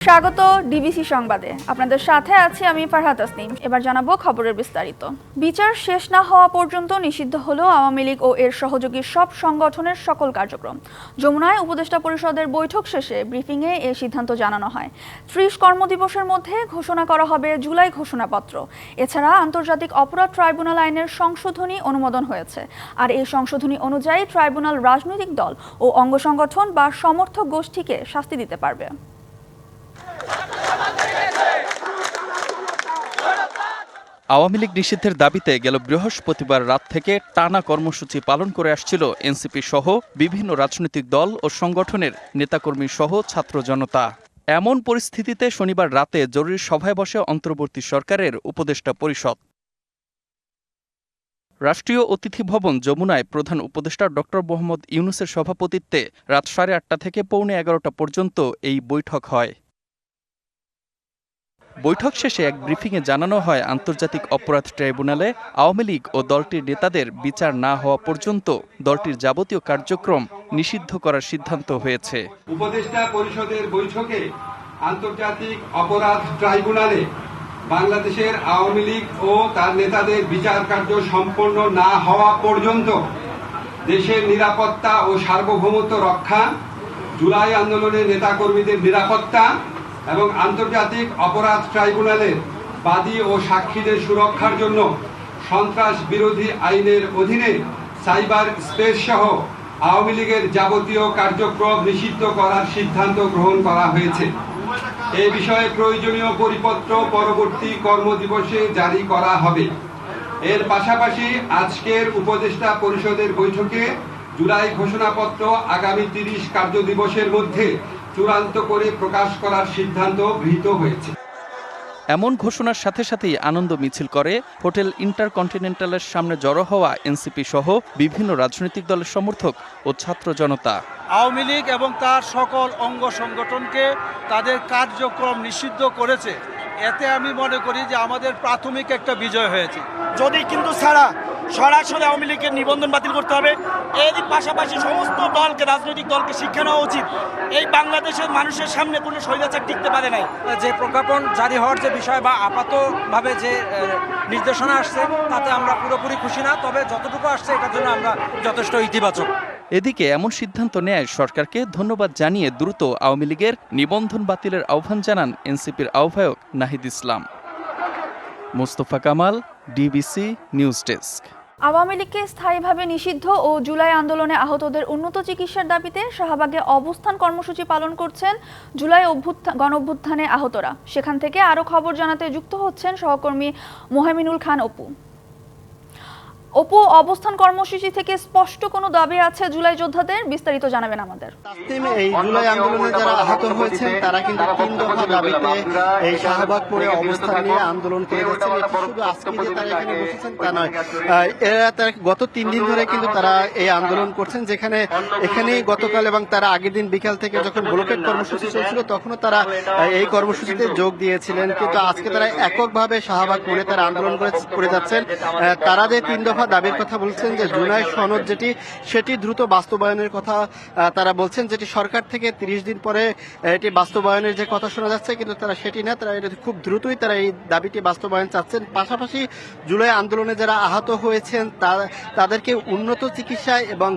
স্বাগত ডিবিসি সংবাদে। আপনাদের সাথে আছি আমি ফারহাত তাসনিম। এবার জানাবো খবরের বিস্তারিত। বিচার শেষ না হওয়া পর্যন্ত নিষিদ্ধ হলো আওয়ামী লীগ ও এর সহযোগী সব সংগঠনের সকল কার্যক্রম। যমুনায় উপদেষ্টা পরিষদের বৈঠক শেষে ব্রিফিংয়ে এ সিদ্ধান্ত জানানো হয়। ৩০ কর্মদিবসের মধ্যে ঘোষণা করা হবে জুলাই ঘোষণাপত্র। এছাড়া আন্তর্জাতিক অপরাধ ট্রাইব্যুনাল আইনের সংশোধনী অনুমোদন হয়েছে। আর এই সংশোধনী অনুযায়ী ট্রাইব্যুনাল রাজনৈতিক দল ও অঙ্গ সংগঠন বা সমর্থক গোষ্ঠীকে শাস্তি দিতে পারবে। আওয়ামী লীগ নিষিদ্ধের দাবিতে গেল বৃহস্পতিবার রাত থেকে টানা কর্মসূচি পালন করে আসছিল এনসিপি সহ বিভিন্ন রাজনৈতিক দল ও সংগঠনের নেতাকর্মী সহ ছাত্র জনতা। এমন পরিস্থিতিতে শনিবার রাতে জরুরি সভায় বসে অন্তর্বর্তী সরকারের উপদেষ্টা পরিষদ। রাষ্ট্রীয় অতিথি ভবন যমুনায় প্রধান উপদেষ্টা ডক্টর মোহাম্মদ ইউনূসের সভাপতিত্বে রাত 8:30 থেকে পৌনে 11টা পর্যন্ত এই বৈঠক হয়। বৈঠক শেষে এক ব্রিফিংয়ে জানানো হয়, আন্তর্জাতিক অপরাধ ট্রাইব্যুনালে আওয়ামী লীগ ও দলটির নেতাদের বিচার না হওয়া পর্যন্ত দলটির যাবতীয় কার্যক্রম নিষিদ্ধ করার সিদ্ধান্ত হয়েছে। উপদেষ্টা পরিষদের বৈঠকে আন্তর্জাতিক অপরাধ ট্রাইব্যুনালে বাংলাদেশের আওয়ামী লীগ ও তার নেতাদের বিচার কার্য সম্পন্ন না হওয়া পর্যন্ত দেশের নিরাপত্তা ও সার্বভৌমত্ব রক্ষা, জুলাই আন্দোলনের নেতাকর্মীদের নিরাপত্তা এবং আন্তর্জাতিক অপরাধ ট্রাইব্যুনালের বাদী ও সাক্ষীদের সুরক্ষার জন্য সন্ত্রাস বিরোধী আইনের অধীনে সাইবার স্পেস সহ আওয়ামী লীগের যাবতীয় কার্যক্রম নিষিদ্ধ করার সিদ্ধান্ত গ্রহণ করা হয়েছে। এ বিষয়ে প্রয়োজনীয় পরিপত্র পরবর্তী কর্মদিবসে জারি করা হবে। এর পাশাপাশি আজকের উপদেষ্টা পরিষদের বৈঠকে জুলাই ঘোষণাপত্র আগামী 30 কার্যদিবসের মধ্যে চূড়ান্ত করে প্রকাশ করার সিদ্ধান্ত গৃহীত হয়েছে। এমন ঘোষণার সাথে সাথেই আনন্দ মিছিল করে হোটেল ইন্টারকন্টিনেন্টালের সামনে জড়ো হওয়া এনসিপি সহ বিভিন্ন রাজনৈতিক দলের সমর্থক ও ছাত্র জনতা। আওয়ামী লীগ এবং তার সকল অঙ্গ সংগঠনকে তাদের কার্যক্রম নিষিদ্ধ করেছে। এতে আমি মনে করি যে আমাদের প্রাথমিক একটা বিজয় হয়েছে। যদি কিন্তু সরাসরি আওয়ামী লীগের নিবন্ধন বাতিল করতে হবে। এর পাশাপাশি সমস্ত দলকে, রাজনৈতিক দলকে শিক্ষা নেওয়া উচিত। এই বাংলাদেশের মানুষের সামনে কোনো স্বৈরাচার টিকতে পারে নাই। যে প্রজ্ঞাপন জারি হওয়ার যে বিষয় বা আপাতভাবে যে নির্দেশনা আসছে তাতে আমরা পুরোপুরি খুশি না, তবে যতটুকু আসছে এটার জন্য আমরা যথেষ্ট ইতিবাচক। এদিকে এমন সিদ্ধান্ত নেয় সরকারকে ধন্যবাদ জানিয়ে দ্রুত আওয়ামী লীগের নিবন্ধন বাতিলের আহ্বান জানান এনসিপির আহ্বায়ক Nahid Islam. Mostafa Kamal, DBC news desk. Awami লীগকে স্থায়ীভাবে নিষিদ্ধ ও জুলাই আন্দোলনে আহতদের উন্নত চিকিৎসার দাবিতে শাহবাগে অবস্থান কর্মসূচি পালন করছেন জুলাই গণ অভ্যুত্থানে আহতরা। সেখান থেকে আরও খবর জানাতে যুক্ত হচ্ছেন সহকর্মী মোহামিনুল খান অপু। অবস্থান কর্মসূচি থেকে স্পষ্ট কোনো দাবি আছে জুলাই যোদ্ধাদের? বিস্তারিত জানাবেন আমাদের। এই জুলাই আন্দোলনে যারা আহত হয়েছেন তারা কিন্তু 3 দফা দাবিতে এই শাহবাগ মোড়ে অবস্থান নিয়ে আন্দোলন করে যাচ্ছেন। এটি শুধু আজকে যে তারা এখানে বসেছেন তা নয়, এরা গত 3 দিন ধরে কিন্তু তারা এই আন্দোলন করছেন, যেখানে এখানে গতকাল এবং তারা আগের দিন বিকাল থেকে যখন ব্লকেট কর্মসূচি চলছিল তখনও তারা এই কর্মসূচিতে যোগ দিয়েছিলেন। কিন্তু আজকে তারা এককভাবে শাহবাগ মোড়ে তারা আন্দোলন করে যাচ্ছেন। তারা যে 3 দফা দাবির কথা বলছেন, যে জুলাই সনদ সেটি দ্রুত বাস্তবায়নের কথা তারা বলছেন, যেটি সরকার থেকে 30 দিন পরে এটি বাস্তবায়নের যে কথা শোনা যাচ্ছে, কিন্তু তারা সেটি না, তারা খুব দ্রুতই তারা এই দাবিটি বাস্তবায়ন চাচ্ছেন। পাশাপাশি জুলাই আন্দোলনে যারা আহত হয়েছেন তাদেরকে উন্নত চিকিৎসা এবং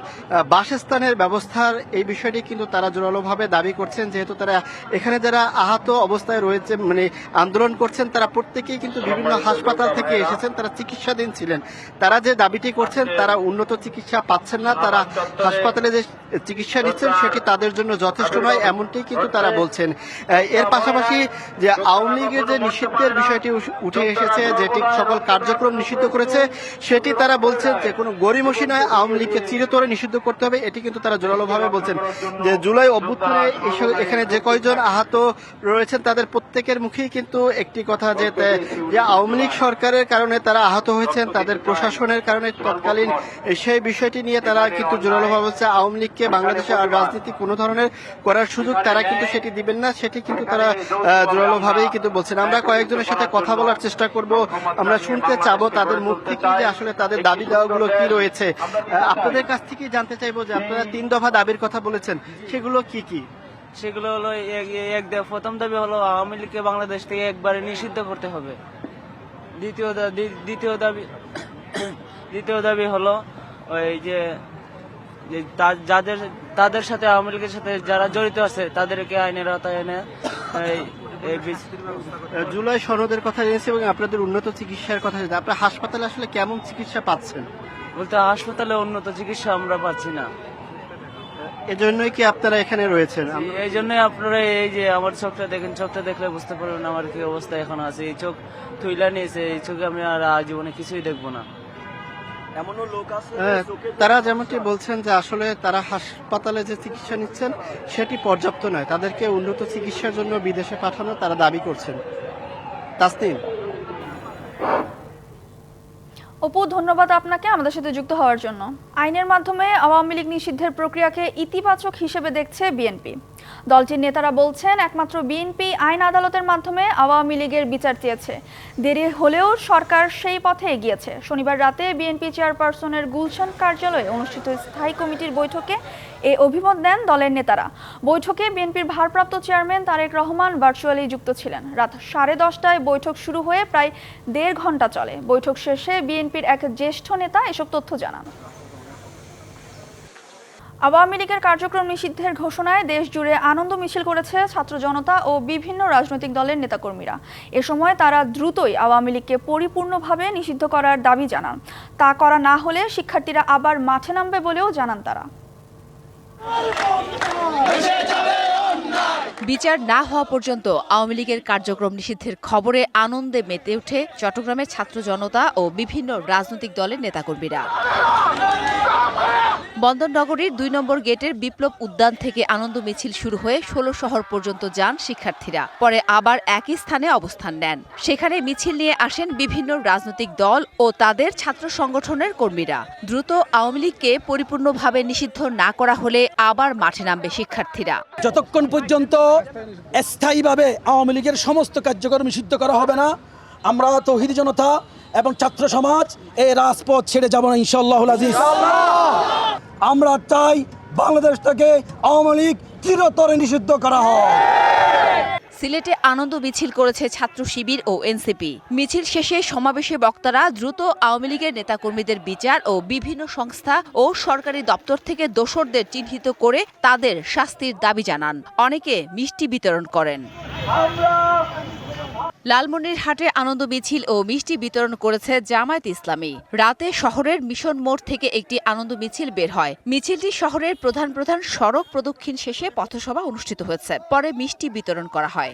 বাসস্থানের ব্যবস্থার এই বিষয়টি কিন্তু তারা জোরালোভাবে দাবি করছেন, যেহেতু তারা এখানে যারা আহত অবস্থায় রয়েছে আন্দোলন করছেন তারা প্রত্যেকেই কিন্তু বিভিন্ন হাসপাতাল থেকে এসেছেন, তারা চিকিৎসাধীন ছিলেন। তারা যে দাবিটি করছেন, তারা উন্নত চিকিৎসা পাচ্ছেন না, তারা হাসপাতালে যে চিকিৎসা নিচ্ছেন সেটি তাদের জন্য যথেষ্ট নয়, এমনটি কিন্তু তারা বলছেন। এর পাশাপাশি যে আওয়ামী লীগের যে নিষিদ্ধের বিষয়টি উঠে এসেছে, যেটি সকল কার্যক্রম নিষিদ্ধ করেছে, সেটি তারা বলছেন যে কোনো গড়িমসি নয়, আওয়ামী লীগকে চিরতরে নিষিদ্ধ করতে হবে। এটি কিন্তু তারা জোরালোভাবে বলছেন। যে জুলাই অভ্যুত্থানে এখানে যে কয়জন আহত রয়েছেন তাদের প্রত্যেকের মুখেই কিন্তু একটি কথা, যে আওয়ামী লীগ সরকারের কারণে তারা আহত হয়েছেন, তাদের প্রশাসনের কারণে তৎকালীন সেই বিষয়টি নিয়ে তারা কিন্তু জোরালোভাবে বলছে আওয়ামী লীগকে বাংলাদেশে আর রাজনীতি কোনো ধরনের করার সুযোগ তারা কিন্তু সেটি দিবেন না, সেটি কিন্তু তারা জোরালোভাবেই কিন্তু বলছেন। আমরা কয়েকজনের সাথে কথা বলার চেষ্টা করব, আমরা শুনতে চাবো তাদের মুখ থেকে যে আসলে তাদের দাবি দেওয়াগুলো কি রয়েছে। আপনাদের কাছ থেকে জানতে চাইবো যে আপনারা 3 দফা দাবির কথা বলেছেন, সেগুলো কি কি? সেগুলো হলো প্রথম দাবি হলো আওয়ামী লীগকে বাংলাদেশ থেকে একবারে নিষিদ্ধ করতে হবে। দ্বিতীয় দাবি হলো ওই যে তাদের সাথে আওয়ামী লীগের সাথে যারা জড়িত আছে তাদেরকে আইনের আওতায় এনে জুলাই সনদের কথা জেনেছি এবং আপনাদের উন্নত চিকিৎসার কথা জেনেছি। আপনার হাসপাতালে আসলে কেমন চিকিৎসা পাচ্ছেন? বলতে হাসপাতালে উন্নত চিকিৎসা আমরা পাচ্ছি না, এজন্যই কি আপনারা এখানে রয়েছেন? এই জন্যই আপনারা এই যে আমার চোখটা দেখেন, চোখটা দেখলে বুঝতে পারবেন আমার কি অবস্থা এখন আছে। এই চোখ থুইলা নিয়েছে, এই চোখে আমি আর জীবনে কিছুই দেখবো না। এমনও লোক আছে তারা যেমনটি বলছেন যে আসলে তারা হাসপাতালে যে চিকিৎসা নিচ্ছেন সেটি পর্যাপ্ত নয়, তাদেরকে উন্নত চিকিৎসার জন্য বিদেশে পাঠানো তারা দাবি করছেন। তাসনিম। অপু, ধন্যবাদ আপনাকে আমাদের সাথে যুক্ত হওয়ার জন্য। আইনের মাধ্যমে আওয়ামী লীগ নিষিদ্ধের প্রক্রিয়াকে ইতিবাচক হিসেবে দেখছে বিএনপি। দলটির নেতারা বলছেন একমাত্র বিএনপি আইন আদালতের মাধ্যমে আওয়ামী লীগের বিচার চেয়েছে। দেরি হলেও সরকার সেই পথে এগিয়েছে। শনিবার রাতে বিএনপি চেয়ারপারসনের গুলশান কার্যালয়ে অনুষ্ঠিত স্থায়ী কমিটির বৈঠকে এ অভিমত দেন দলের নেতারা। বৈঠকে বিএনপির ভারপ্রাপ্ত চেয়ারম্যান তারেক রহমান ভার্চুয়ালি যুক্ত ছিলেন। রাত 10:30টায় বৈঠক শুরু হয়ে প্রায় 1.5 ঘন্টা চলে। বৈঠক শেষে বিএনপির এক জ্যেষ্ঠ নেতা এসব তথ্য জানান। আওয়ামী লীগের কার্যক্রম নিষিদ্ধের ঘোষণায় দেশ জুড়ে আনন্দ মিছিল করেছে ছাত্র জনতা ও বিভিন্ন রাজনৈতিক দলের নেতাকর্মীরা। এ সময় তারা দ্রুতই আওয়ামী লীগকে পরিপূর্ণভাবে নিষিদ্ধ করার দাবি জানান। তা করা না হলে শিক্ষার্থীরা আবার মাঠে নামবে বলেও জানান তারা। বিচার না হওয়া পর্যন্ত আওয়ামী লীগের কার্যক্রম নিষিদ্ধের খবরে আনন্দে মেতে ওঠে চট্টগ্রামের ছাত্র জনতা ও বিভিন্ন রাজনৈতিক দলের নেতাকর্মীরা। বন্দরনগরীর 2 নম্বর গেটের বিপ্লব উদ্যান থেকে আনন্দ মিছিল শুরু হয়ে 16 শহর পর্যন্ত যান শিক্ষার্থীরা। পরে আবার একই স্থানে অবস্থান নেন। সেখানে মিছিল নিয়ে আসেন বিভিন্ন রাজনৈতিক দল ও তাদের ছাত্র সংগঠনের কর্মীরা। দ্রুত আওয়ামী লীগকে পরিপূর্ণভাবে নিষিদ্ধ না করা হলে আবার মাঠে নামবে শিক্ষার্থীরা। যতক্ষণ পর্যন্ত স্থায়ীভাবে আওয়ামী লীগের সমস্ত কার্যক্রম নিষিদ্ধ করা হবে না, আমরা তৌহিদি জনতা এবং ছাত্র সমাজ এই রাজপথ ছেড়ে যাব না ইনশাআল্লাহুল আজিজ। আমরা চাই বাংলাদেশ থেকে আওয়ামী লীগ চিরতরে নিষিদ্ধ করা হয়। সিলেটে আনন্দ মিছিল করেছে ছাত্র শিবির ও এনসিপি। মিছিল শেষে সমাবেশে বক্তারা দ্রুত আওয়ামী লীগের নেতাকর্মীদের বিচার ও বিভিন্ন সংস্থা ও সরকারি দপ্তর থেকে দোষরদের চিহ্নিত করে তাদের শাস্তির দাবি জানান। অনেকে মিষ্টি বিতরণ করেন। লালমনিরহাটে আনন্দ মিছিল ও মিষ্টি বিতরণ করেছে জামায়াত ইসলামী। রাতে শহরের মিশন মোড় থেকে একটি আনন্দ মিছিল বের হয়। মিছিলটি শহরের প্রধান প্রধান সড়ক প্রদক্ষিণ শেষে পথসভা অনুষ্ঠিত হয়েছে। পরে মিষ্টি বিতরণ করা হয়।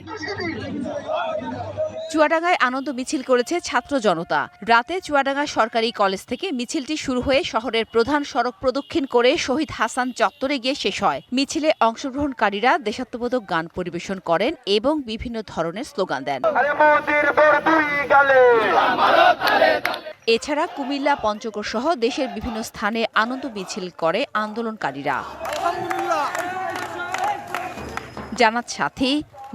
চুয়াডাঙ্গায় আনন্দ মিছিল করেছে ছাত্র জনতা। রাতে চুয়াডাঙ্গা সরকারি কলেজ থেকে মিছিলটি শুরু হয়ে শহরের প্রধান সড়ক প্রদক্ষিণ করে শহীদ হাসান চত্বরে গিয়ে শেষ হয়। মিছিলে অংশগ্রহণকারীরা দেশাত্মবোধক গান পরিবেশন করেন এবং বিভিন্ন ধরনের স্লোগান দেন। এছাড়া কুমিল্লা, পঞ্চগড় সহ দেশের বিভিন্ন স্থানে আনন্দ মিছিল করে আন্দোলনকারীরা। জানাত সাথী,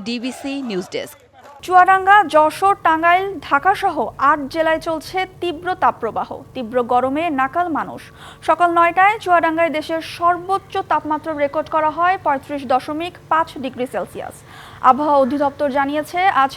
DBC news desk. Chuadanga, Jessore, Tangail, Dhaka সহ 8 জেলায় চলছে তীব্র তাপপ্রবাহ। তীব্র গরমে নাকাল মানুষ। সকাল 9টায় চুয়াডাঙ্গায় দেশের সর্বোচ্চ তাপমাত্রা রেকর্ড করা হয় 35.5 ডিগ্রি সেলসিয়াস। আবহাওয়া অধিদপ্তর জানিয়েছে আজ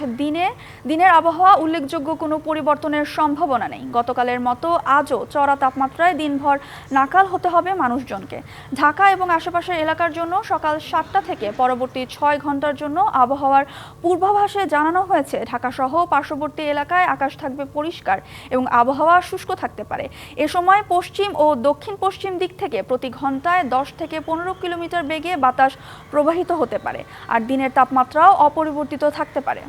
দিনের আবহাওয়া উল্লেখযোগ্য কোনো পরিবর্তনের সম্ভাবনা নেই। গতকালের মতো আজও চড়া তাপমাত্রায় দিনভর নাকাল হতে হবে মানুষজনকে। ঢাকা এবং আশেপাশের এলাকার জন্য সকাল 7টা থেকে পরবর্তী 6 ঘন্টার জন্য আবহাওয়ার পূর্বাভাসে জানানো হয়েছে ঢাকা সহ পার্শ্ববর্তী এলাকায় আকাশ থাকবে পরিষ্কার এবং আবহাওয়া শুষ্ক থাকতে পারে। এ সময় পশ্চিম ও দক্ষিণ পশ্চিম দিক থেকে প্রতি ঘন্টায় 10 থেকে 15 কিলোমিটার বেগে বাতাস প্রবাহিত হতে পারে। আর দিনের তাপমাত্রাও অপরিবর্তিত থাকতে পারে।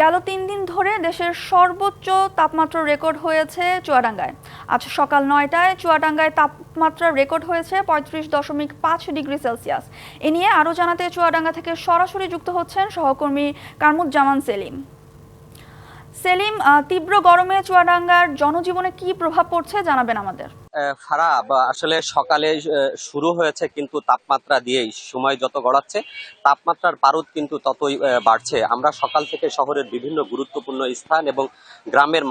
গেল 3 দিন ধরে দেশের সর্বোচ্চ তাপমাত্রা রেকর্ড হয়েছে চুয়াডাঙ্গায়। আজ সকাল 9টায় চুয়াডাঙ্গায় তাপমাত্রা রেকর্ড হয়েছে 35.5 ডিগ্রি সেলসিয়াস। এ নিয়ে আরও জানাতে চুয়াডাঙ্গা থেকে সরাসরি যুক্ত হচ্ছেন সহকর্মী কামরুজ্জামান সেলিম। সেলিম, তীব্র গরমে চুয়াডাঙ্গার জনজীবনে কি প্রভাব পড়ছে জানাবেন আমাদের। ফারা আসলে সকালে শুরু হয়েছে কিন্তু তাপমাত্রা দিয়েই সময় যত গড়াচ্ছে তাপমাত্রার পারদ কিন্তু ততই বাড়ছে। আমরা সকাল থেকে শহরের বিভিন্ন গুরুত্বপূর্ণ স্থান এবং গ্রামের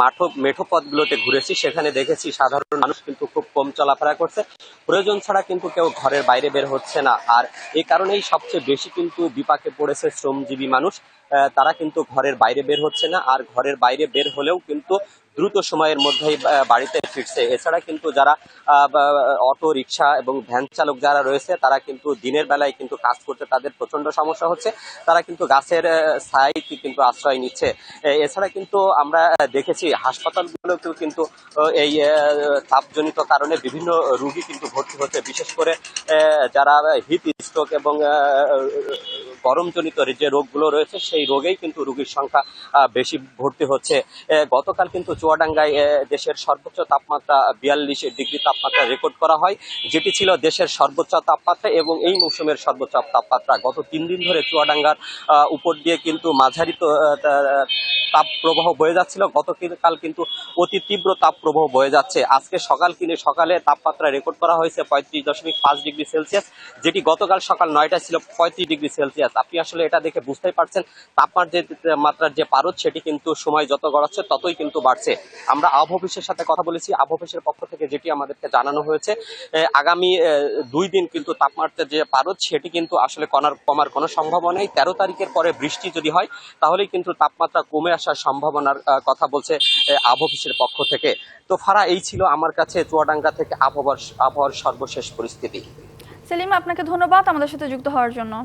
মেঠো পথগুলোতে ঘুরেছি, সেখানে দেখেছি সাধারণ মানুষ কিন্তু খুব কম চলাফেরা করছে, প্রয়োজন ছাড়া কিন্তু কেউ ঘরের বাইরে বের হচ্ছে না। আর এই কারণেই সবচেয়ে বেশি কিন্তু বিপাকে পড়েছে শ্রমজীবী মানুষ। তারা কিন্তু ঘরের বাইরে বের হচ্ছে না, আর ঘরের বাইরে বের হলেও কিন্তু দ্রুত সময়ের মধ্যেই বাড়িতে ফিরছে। এছাড়া কিন্তু যারা অটো রিক্সা এবং ভ্যান চালক যারা রয়েছে তারা কিন্তু দিনের বেলায় কিন্তু কাজ করতে তাদের প্রচন্ড সমস্যা হচ্ছে, তারা কিন্তু গাছের ছায়ায় কিন্তু আশ্রয় নিচ্ছে। এছাড়া কিন্তু আমরা দেখেছি হাসপাতালগুলোতেও কিন্তু এই তাপজনিত কারণে বিভিন্ন রোগী কিন্তু ভর্তি হচ্ছে, বিশেষ করে যারা হিট স্ট্রোক এবং গরমজনিত যে রোগগুলো রয়েছে সেই রোগেই কিন্তু রোগীর সংখ্যা বেশি ভর্তি হচ্ছে। গতকাল কিন্তু চুয়াডাঙ্গায় দেশের সর্বোচ্চ তাপমাত্রা 42 ডিগ্রি তাপমাত্রা রেকর্ড করা হয়, যেটি ছিল দেশের সর্বোচ্চ তাপমাত্রা এবং এই মৌসুমের সর্বোচ্চ তাপমাত্রা। গত 3 দিন ধরে চুয়াডাঙ্গার উপর দিয়ে কিন্তু মাঝারি তাপ প্রবাহ বয়ে যাচ্ছিল, গতকাল কিন্তু অতি তীব্র তাপ প্রবাহ বয়ে যাচ্ছে। আজকে সকালে তাপমাত্রা রেকর্ড করা হয়েছে 35.5 ডিগ্রি সেলসিয়াস, যেটি গতকাল সকাল 9টায় ছিল 35 ডিগ্রি সেলসিয়াস। আপনি আসলে এটা দেখে বুঝতেই পারছেন তাপমাত্রার যে পারদ সেটি কিন্তু সময় যত গড়াচ্ছে ততই কিন্তু বাড়ছে। আমরা আবহাওয়া অফিসের সাথে কথা বলেছি, আবহাওয়া অফিসের পক্ষ থেকে যেটি আমাদেরকে জানানো হয়েছে আগামী 2 দিন কিন্তু তাপমাত্রার যে পারদ সেটি কিন্তু আসলে কমার কোনো সম্ভাবনা নেই। 13 তারিখের পরে বৃষ্টি যদি হয় তাহলেই কিন্তু তাপমাত্রা কমে আসার সম্ভাবনার কথা বলছে আবহাওয়া অফিসের পক্ষ থেকে। তো ফারা, এই ছিল আমার কাছে চুয়াডাঙ্গা থেকে আবহাওয়ার সর্বশেষ পরিস্থিতি। সেলিম, আপনাকে ধন্যবাদ আমাদের সাথে যুক্ত হওয়ার জন্য।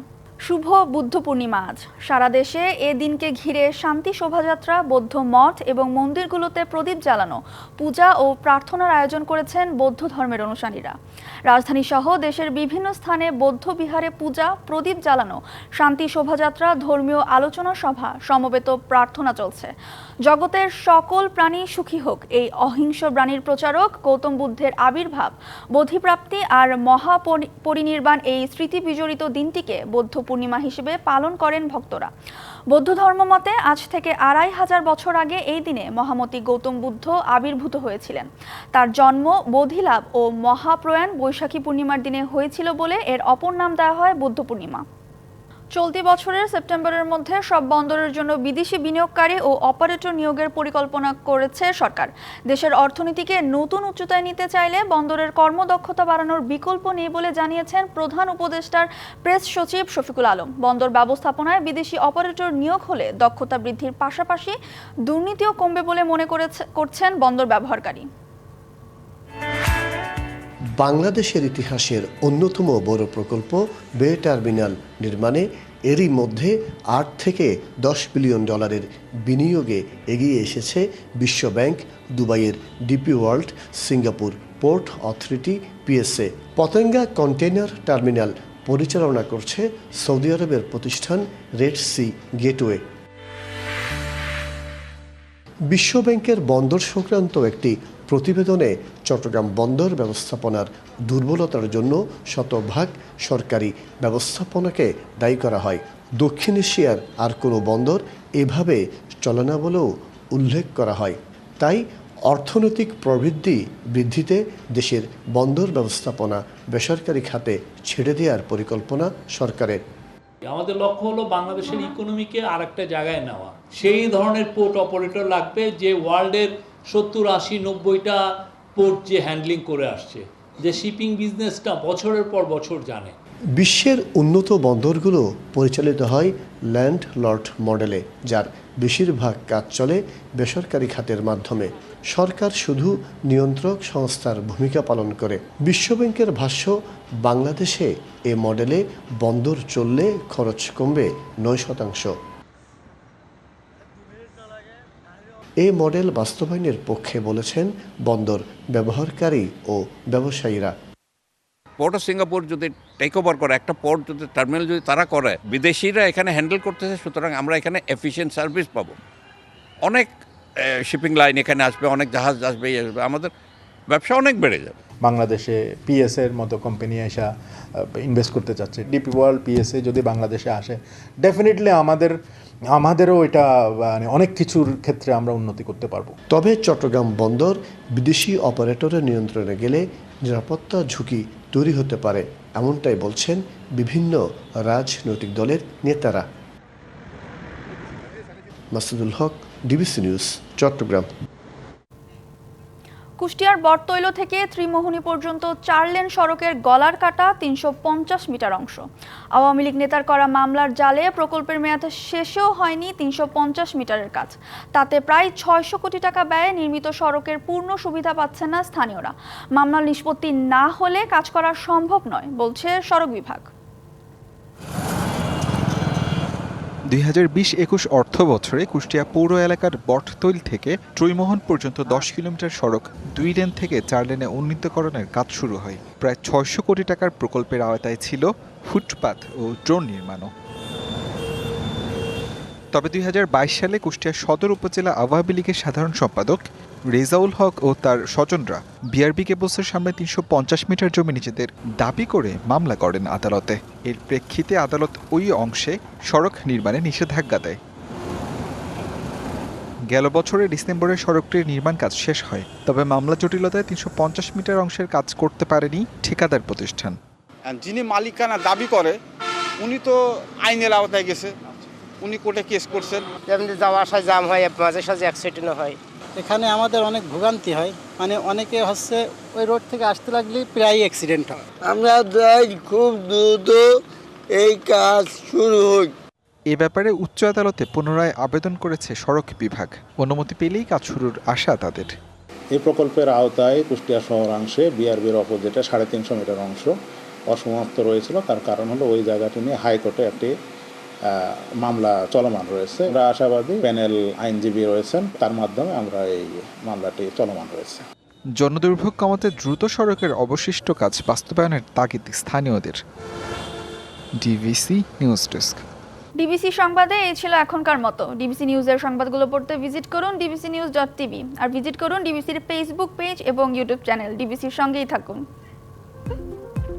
শুভ বুদ্ধ পূর্ণিমা আজ। সারা দেশে এ দিনকে ঘিরে শান্তি শোভাযাত্রা, বৌদ্ধ মঠ এবং মন্দিরগুলোতে প্রদীপ জ্বালানো, পূজা ও প্রার্থনার আয়োজন করেছেন বৌদ্ধ ধর্মের অনুসারীরা। রাজধানী সহ দেশের বিভিন্ন স্থানে বৌদ্ধ বিহারে পূজা, প্রদীপ জ্বালানো, শান্তি শোভাযাত্রা, ধর্মীয় আলোচনা সভা, সমবেত প্রার্থনা চলছে। জগতের সকল প্রাণী সুখী হোক, এই অহিংস বাণীর প্রচারক গৌতম বুদ্ধের আবির্ভাব, বোধিপ্রাপ্তি আর মহাপরিনির্বাণ এই স্মৃতি বিজড়িত দিনটিকে বৌদ্ধ পূর্ণিমা হিসেবে পালন করেন ভক্তরা। বৌদ্ধ ধর্মমতে আজ থেকে 2500 বছর আগে এই দিনে মহামতি গৌতম বুদ্ধ আবির্ভূত হয়েছিলেন। তার জন্ম, বোধিলাভ ও মহাপ্রয়াণ বৈশাখী পূর্ণিমার দিনে হয়েছিল বলে এর অপর নাম দেওয়া হয় বুদ্ধ পূর্ণিমা। চলতি বছরের সেপ্টেম্বরের মধ্যে সব বন্দরের জন্য বিদেশি বিনিয়োগকারী ও অপারেটর নিয়োগের পরিকল্পনা করেছে সরকার। দেশের অর্থনীতিকে নতুন উচ্চতায় নিতে চাইলে বন্দরের কর্মদক্ষতা বাড়ানোর বিকল্প নেই বলে জানিয়েছেন প্রধান উপদেষ্টার প্রেস সচিব শফিকুল আলম। বন্দর ব্যবস্থাপনায় বিদেশি অপারেটর নিয়োগ হলে দক্ষতা বৃদ্ধির পাশাপাশি দুর্নীতিও কমবে বলে মনে করছেন বন্দর ব্যবহারকারী। বাংলাদেশের ইতিহাসের অন্যতম বড় প্রকল্প বে টার্মিনাল নির্মাণে এরই মধ্যে 8 থেকে 10 বিলিয়ন ডলারের বিনিয়োগে এগিয়ে এসেছে বিশ্বব্যাংক, দুবাইয়ের DP World, Singapore port authority, PSA. Patenga container terminal পরিচালনা করছে সৌদি আরবের প্রতিষ্ঠান রেড সি গেটওয়ে। বিশ্বব্যাংকের বন্দর সংক্রান্ত একটি প্রতিবেদনে চট্টগ্রাম বন্দর ব্যবস্থাপনার দুর্বলতার জন্য শতভাগ সরকারি ব্যবস্থাপনাকে দায়ী করা হয়। দক্ষিণ এশিয়ার আর কোনো বন্দর এভাবে চলে না বলেও উল্লেখ করা হয়। তাই অর্থনৈতিক প্রবৃদ্ধি বৃদ্ধিতে দেশের বন্দর ব্যবস্থাপনা বেসরকারি খাতে ছেড়ে দেওয়ার পরিকল্পনা সরকারের। আমাদের লক্ষ্য হলো বাংলাদেশের ইকোনমিকে আর একটা জায়গায় নেওয়া। সেই ধরনের পোর্ট অপারেটর লাগবে যে ওয়ার্ল্ডের 70, 80, 90টা পোর্ট যে হ্যান্ডলিং করে আসছে, যে শিপিং বিজনেসটা বছরের পর বছর জানে। বিশ্বের উন্নত বন্দরগুলো পরিচালিত হয় ল্যান্ডলর্ড মডেলে, যার বেশিরভাগ কাজ চলে বেসরকারি খাতের মাধ্যমে। সরকার শুধু নিয়ন্ত্রক সংস্থার ভূমিকা পালন করে। বিশ্বব্যাংকের ভাষ্য, বাংলাদেশে এ মডেলে বন্দর চললে খরচ কমবে 9%। এই মডেল বাস্তবায়নের পক্ষে বলেছেন বন্দর ব্যবহারকারী ও ব্যবসায়ীরা। পোর্ট অফ সিঙ্গাপুর যদি টেক ওভার করে, একটা পোর্ট যদি টার্মিনাল যদি তারা করে, বিদেশিরা এখানে হ্যান্ডেল করতেছে, সুতরাং আমরা এখানে এফিশিয়েন্ট সার্ভিস পাবো। অনেক শিপিং লাইন এখানে আসবে, অনেক জাহাজ আসবে, আমাদের ব্যবসা অনেক বেড়ে যাবে। বাংলাদেশে পিএসএ এর মতো কোম্পানি এসে ইনভেস্ট করতে চাচ্ছে। ডিপি ওয়ার্ল্ড পিএসএ যদি বাংলাদেশে আসে ডেফিনেটলি আমাদেরও এটা মানে অনেক কিছুর ক্ষেত্রে আমরা উন্নতি করতে পারবো। তবে চট্টগ্রাম বন্দর বিদেশি অপারেটরের নিয়ন্ত্রণে গেলে নিরাপত্তা ঝুঁকি তৈরি হতে পারে, এমনটাই বলছেন বিভিন্ন রাজনৈতিক দলের নেতারা। মাসুদুল হক, ডিবিসি নিউজ, চট্টগ্রাম। কুষ্টিয়ার বটতৈল থেকে ত্রিমোহনী পর্যন্ত 4 লেন সড়কের গলার কাটা 350 মিটার অংশ। আওয়ামী লীগ নেতার করা মামলার জালে প্রকল্পের মেয়াদ শেষেও হয়নি 350 মিটারের কাজ। তাতে প্রায় 600 কোটি টাকা ব্যয়ে নির্মিত সড়কের পূর্ণ সুবিধা পাচ্ছেন না স্থানীয়রা। মামলার নিষ্পত্তি না হলে কাজ করা সম্ভব নয় বলছে সড়ক বিভাগ। 2020-21 অর্থ বছরে কুষ্টিয়া পৌর এলাকার বটতৈল থেকে ত্রিমোহন পর্যন্ত 10 কিলোমিটার সড়ক 2 লেন থেকে 4 লেনে উন্নীতকরণের কাজ শুরু হয়। প্রায় 600 কোটি টাকার প্রকল্পের আওতায় ছিল ফুটপাত ও ড্রোন নির্মাণও। তবে 2022 সালে কুষ্টিয়া সদর উপজেলা আওয়ামী লীগের সাধারণ সম্পাদক রেজাউল হক ও তার স্বজনরা বিআরবি কেবলসের সামনে 350 মিটার জমি নিজেদের দাবি করে মামলা করেন আদালতে। এর প্রেক্ষিতে আদালত ওই অংশে সড়ক নির্মাণে নিষেধাজ্ঞা দেয়। গেল বছরের ডিসেম্বরে সড়কটির নির্মাণ কাজ শেষ হয়, তবে মামলা জটিলতায় 350 মিটার অংশের কাজ করতে পারেনি ঠিকাদার প্রতিষ্ঠান। যিনি মালিকানা দাবি করে উনি তো আইনের আওতায় গেছে, উনি কোর্টে কেস করছেন। যেমন যাওয়া আসায় জাম হয়, মাঝে সাঝে অ্যাক্সিডেন্টও হয়। এখানে আমাদের অনেক ভোগান্তি হয়, মানে অনেকে হচ্ছে ওই রোড থেকে আসতে লাগলে প্রায় অ্যাক্সিডেন্ট হয়। আমরা চাই খুব দ্রুত এই কাজ শুরু হোক। এ ব্যাপারে উচ্চ আদালতে পুনরায় আবেদন করেছে সড়ক বিভাগ। অনুমতি পেলেই কাজ শুরুর আশা তাদের। এই প্রকল্পের আওতায় কুষ্টিয়া শহরাংশে বিআরবির অপোজিটে 350 মিটার অংশ অসমাপ্ত রয়েছিল। তার কারণ হলো ওই জায়গাটি নিয়ে হাইকোর্টে একটি মামলা চলমান রয়েছে। আমরা আশাবাদী প্যানেল আইনজীবী রয়েছেন, তার মাধ্যমে আমরা এই মামলাটি চলমান রয়েছে। জনদুর্ভোগ কমাতে দ্রুত সড়কের অবশিষ্ট কাজ বাস্তবায়নের তাগিদ স্থানীয়দের। DBC news desk. ডিবিসি সংবাদে এই ছিল এখনকার মতো। ডিবিসি নিউজের সংবাদগুলো পড়তে ভিজিট করুন dbcnews.tv আর ভিজিট করুন ডিবিসির ফেসবুক পেজ এবং ইউটিউব চ্যানেল। ডিবিসির সঙ্গেই থাকুন।